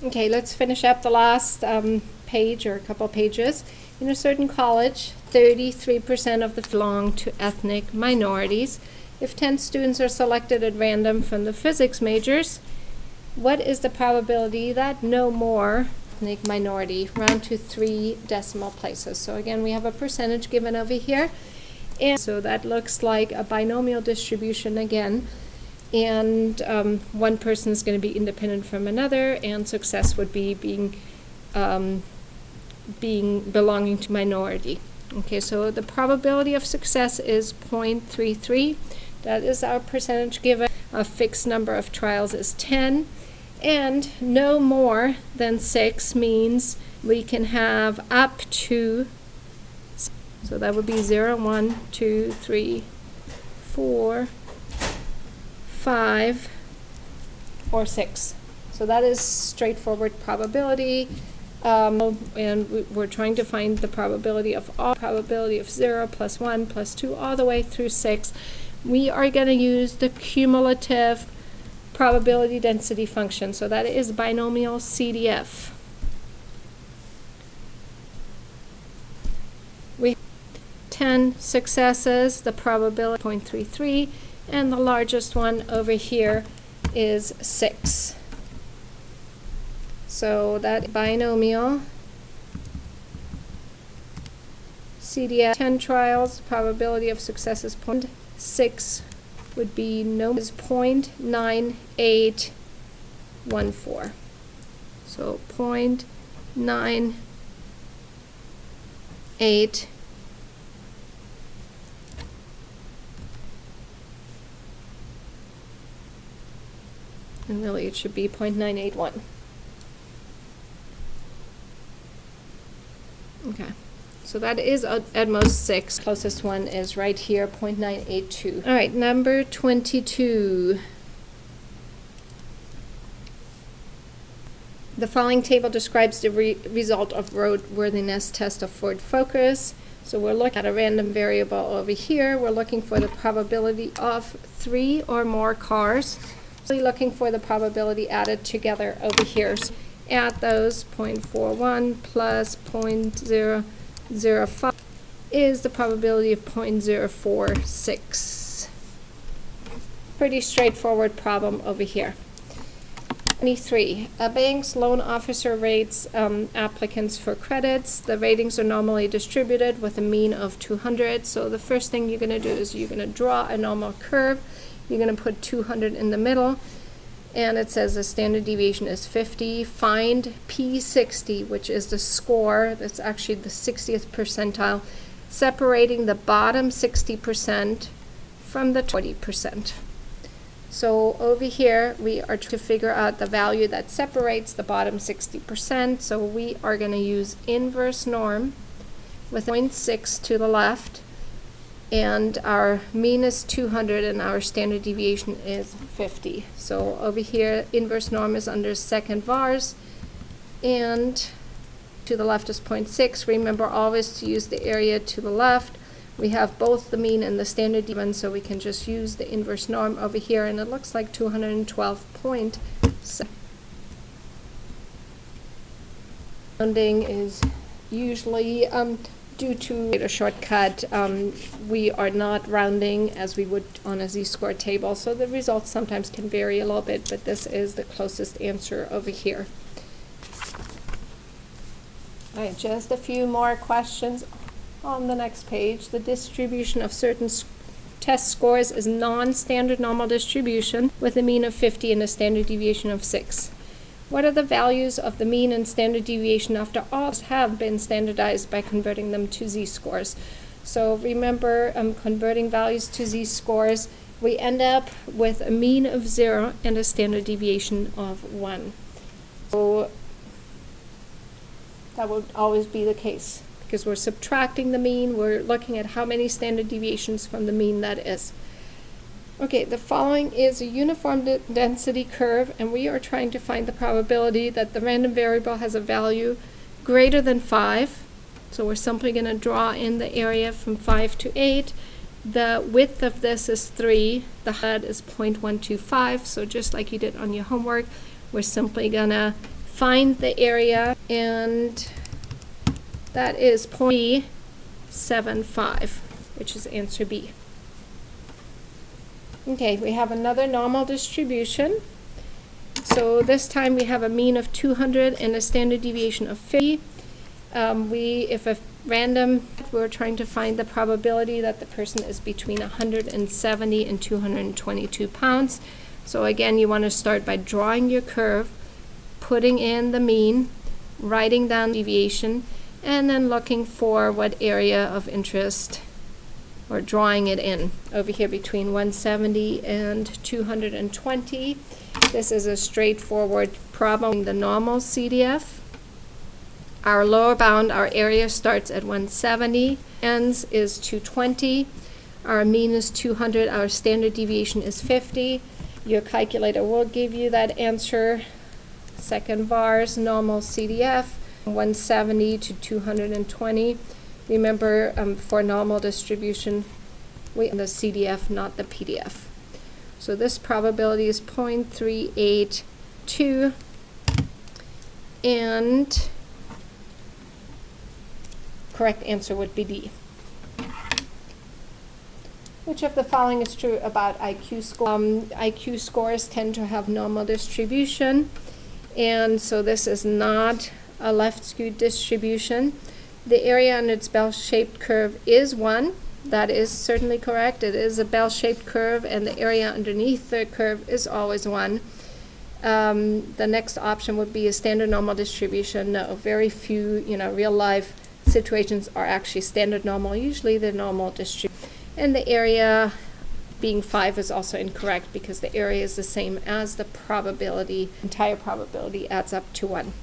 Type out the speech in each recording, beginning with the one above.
Okay, let's finish up the last page or a couple pages. In a certain college, 33% of the belong to ethnic minorities. If 10 students are selected at random from the physics majors, what is the probability that no more ethnic minority, round to 3 decimal places? So again, we have a percentage given over here. And so that looks like a binomial distribution again. And one person is going to be independent from another, and success would be belonging to minority. Okay, so the probability of success is 0.33. That is our percentage given. A fixed number of trials is 10, and no more than 6 means we can have up to, so that would be 0, 1, 2, 3, 4, 5, or 6. So that is straightforward probability. And we're trying to find the probability of 0 plus 1 plus 2 all the way through 6. We are going to use the cumulative probability density function. So that is binomial CDF. We have 10 successes, the probability 0.33, and the largest one over here is 6. So that binomial CDF 10 trials, probability of success is 0.6 would be is 0.9814. So 0.98. And really it should be 0.981. Okay, so that is at most 6. Closest one is right here, 0.982. All right, number 22. The following table describes the result of roadworthiness test of Ford Focus. So we're looking at a random variable over here. We're looking for the probability of 3 or more cars. So we're looking for the probability added together over here. So add those, 0.41 plus 0.005 is the probability of 0.046. Pretty straightforward problem over here. 23. A bank's loan officer rates applicants for credits. The ratings are normally distributed with a mean of 200. So the first thing you're going to do is you're going to draw a normal curve. You're going to put 200 in the middle. And it says the standard deviation is 50. Find P60, which is the score, that's actually the 60th percentile, separating the bottom 60% from the 20%. So over here, we are trying to figure out the value that separates the bottom 60%. So we are going to use inverse norm with 0.6 to the left. And our mean is 200 and our standard deviation is 50. So over here, inverse norm is under second vars, and to the left is 0.6. Remember always to use the area to the left. We have both the mean and the standard deviation, so we can just use the inverse norm over here, and it looks like 212.7. Rounding is usually due to a shortcut, we are not rounding as we would on a z-score table, so the results sometimes can vary a little bit, but this is the closest answer over here. All right, just a few more questions on the next page. The distribution of certain test scores is non-standard normal distribution with a mean of 50 and a standard deviation of 6. What are the values of the mean and standard deviation after all have been standardized by converting them to z-scores? So remember, converting values to z-scores, we end up with a mean of 0 and a standard deviation of 1. So that would always be the case because we're subtracting the mean. We're looking at how many standard deviations from the mean that is. Okay, the following is a uniform density curve, and we are trying to find the probability that the random variable has a value greater than 5. So we're simply going to draw in the area from 5 to 8. The width of this is 3. The height is 0.125. So just like you did on your homework, we're simply going to find the area, and that is 0.75, which is answer B. Okay, we have another normal distribution. So this time we have a mean of 200 and a standard deviation of 50. If a random, we're trying to find the probability that the person is between 170 and 222 pounds. So again, you want to start by drawing your curve, putting in the mean, writing down deviation, and then looking for what area of interest, or drawing it in over here between 170 and 220. This is a straightforward problem. The normal CDF. Our lower bound, our area starts at 170, ends is 220. Our mean is 200, our standard deviation is 50. Your calculator will give you that answer. Second VARS, normal CDF, 170 to 220. Remember, for normal distribution, we the CDF, not the PDF. So this probability is 0.382, and correct answer would be D. Which of the following is true about IQ score? IQ scores tend to have normal distribution, and so this is not a left skewed distribution. The area on its bell-shaped curve is 1. That is certainly correct. It is a bell-shaped curve, and the area underneath the curve is always 1. The next option would be a standard normal distribution. No, very few, real life situations are actually standard normal. Usually the normal distribution. And the area being 5 is also incorrect because the area is the same as the probability. Entire probability adds up to 1.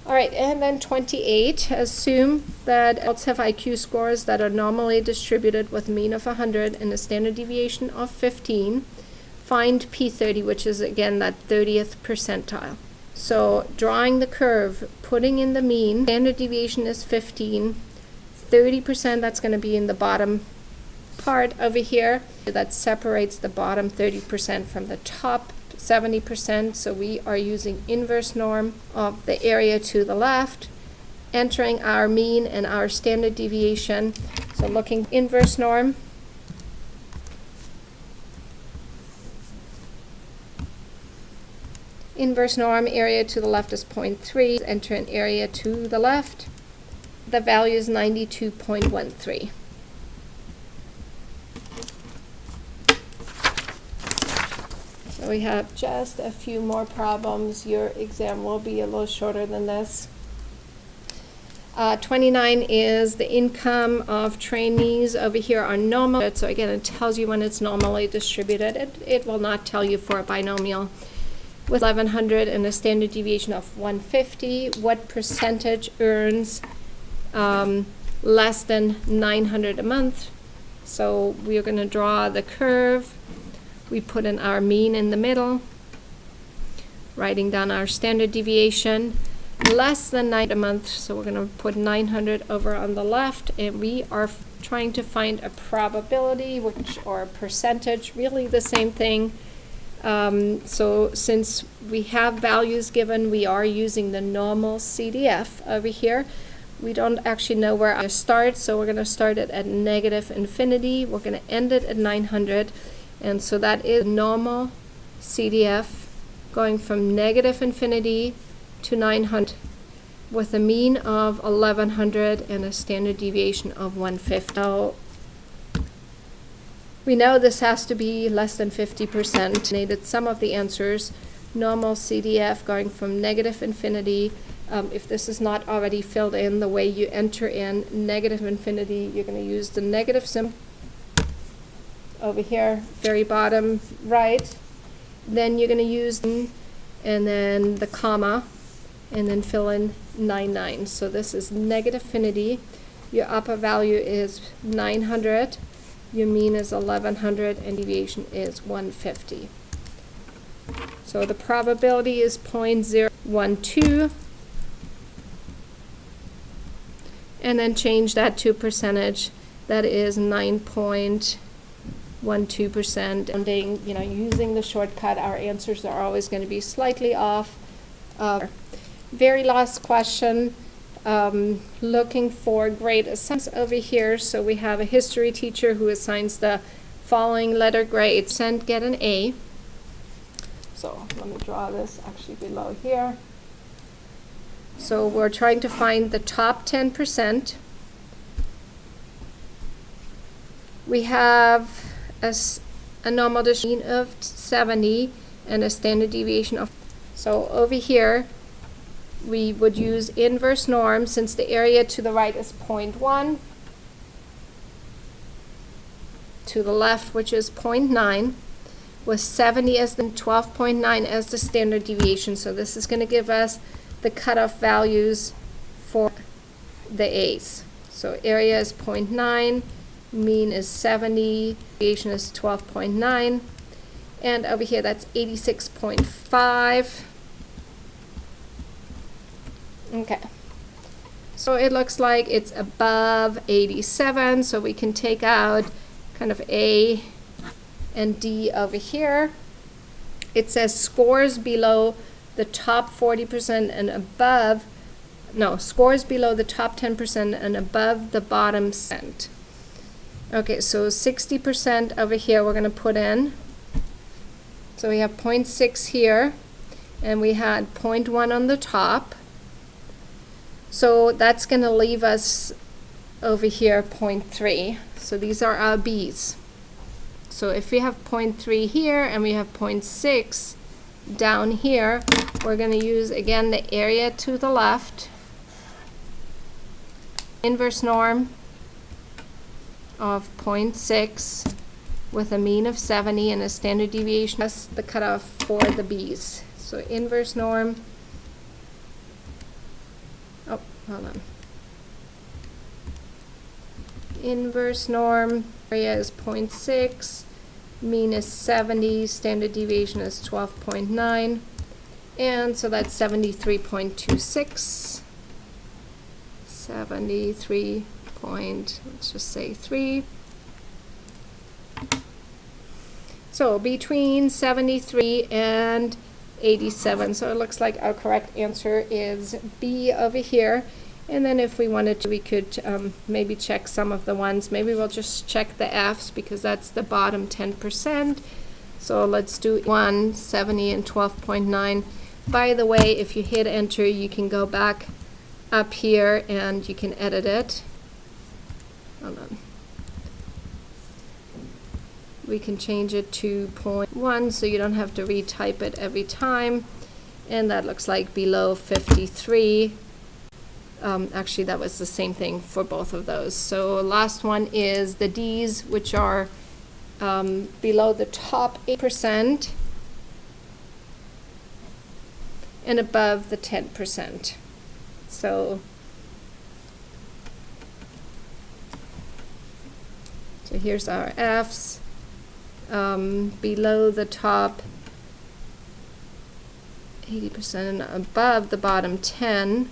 All right, and then 28, assume that adults have IQ scores that are normally distributed with a mean of 100 and a standard deviation of 15. Find P30, which is again that 30th percentile. So drawing the curve, putting in the mean, standard deviation is 15. 30%, that's going to be in the bottom part over here. That separates the bottom 30% from the top 70%, so we are using inverse norm of the area to the left, entering our mean and our standard deviation. So looking inverse norm, area to the left is 0.3, enter an area to the left. The value is 92.13. So we have just a few more problems. Your exam will be a little shorter than this. 29 is the income of trainees. Over here are normal. So again, it tells you when it's normally distributed. It will not tell you for a binomial. With 1100 and a standard deviation of 150, what percentage earns less than 900 a month? So we're going to draw the curve. We put in our mean in the middle, writing down our standard deviation, less than 900 a month, so we're going to put 900 over on the left, and we are trying to find a probability, or a percentage, really the same thing. So since we have values given, we are using the normal CDF over here. We don't actually know where I start, so we're going to start it at negative infinity. We're going to end it at 900. And so that is normal CDF going from negative infinity to 900 with a mean of 1100 and a standard deviation of 150. Now, we know this has to be less than 50%. Needed some of the answers. Normal CDF going from negative infinity. If this is not already filled in, the way you enter in negative infinity, you're going to use the negative symbol over here, very bottom right. Then you're going to use and then the comma, and then fill in 99. So this is negative infinity. Your upper value is 900. Your mean is 1100, and deviation is 150. So the probability is 0.012. And then change that to percentage. That is 9.12%. Using the shortcut, our answers are always going to be slightly off. Very last question, looking for grade assignments over here. So we have a history teacher who assigns the following letter grades and get an A. So let me draw this actually below here. So we're trying to find the top 10%. We have a normal distribution of 70 and a standard deviation of. So over here, we would use inverse norm since the area to the right is 0.1, to the left, which is 0.9, with 70 as the 12.9 as the standard deviation. So this is going to give us the cutoff values for the A's. So area is 0.9, mean is 70, deviation is 12.9, and over here that's 86.5. Okay, so it looks like it's above 87, so we can take out kind of A and D over here. It says scores below the top 40% and above, no, scores below the top 10% and above the bottom cent. Okay, so 60% over here we're going to put in. So we have 0.6 here, and we had 0.1 on the top. So that's going to leave us over here 0.3. So these are our B's. So if we have 0.3 here and we have 0.6 down here, we're going to use again the area to the left, inverse norm of 0.6 with a mean of 70 and a standard deviation. That's the cutoff for the B's. So inverse norm, oh, hold on. Inverse norm, area is 0.6, mean is 70, standard deviation is 12.9, and so that's 73.26. 73 point, let's just say 3. So between 73 and 87. So it looks like our correct answer is B over here. And then if we wanted to, we could maybe check some of the ones. Maybe we'll just check the F's because that's the bottom 10%. So let's do 1, 70, and 12.9. By the way, if you hit enter, you can go back up here and you can edit it. Hold on. We can change it to 0.1 so you don't have to retype it every time. And that looks like below 53. Actually, that was the same thing for both of those. So last one is the D's, which are below the top 8% and above the 10%. So here's our F's. Below the top 80% and above the bottom 10.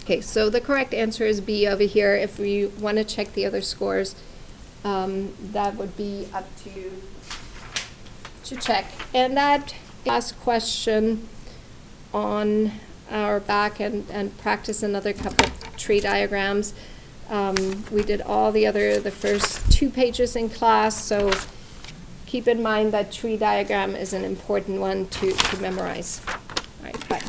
Okay, so the correct answer is B over here. If we want to check the other scores, that would be up to you to check. And that last question on our back and practice another couple of tree diagrams. We did all the first 2 pages in class, so keep in mind that tree diagram is an important one to memorize. All right, bye.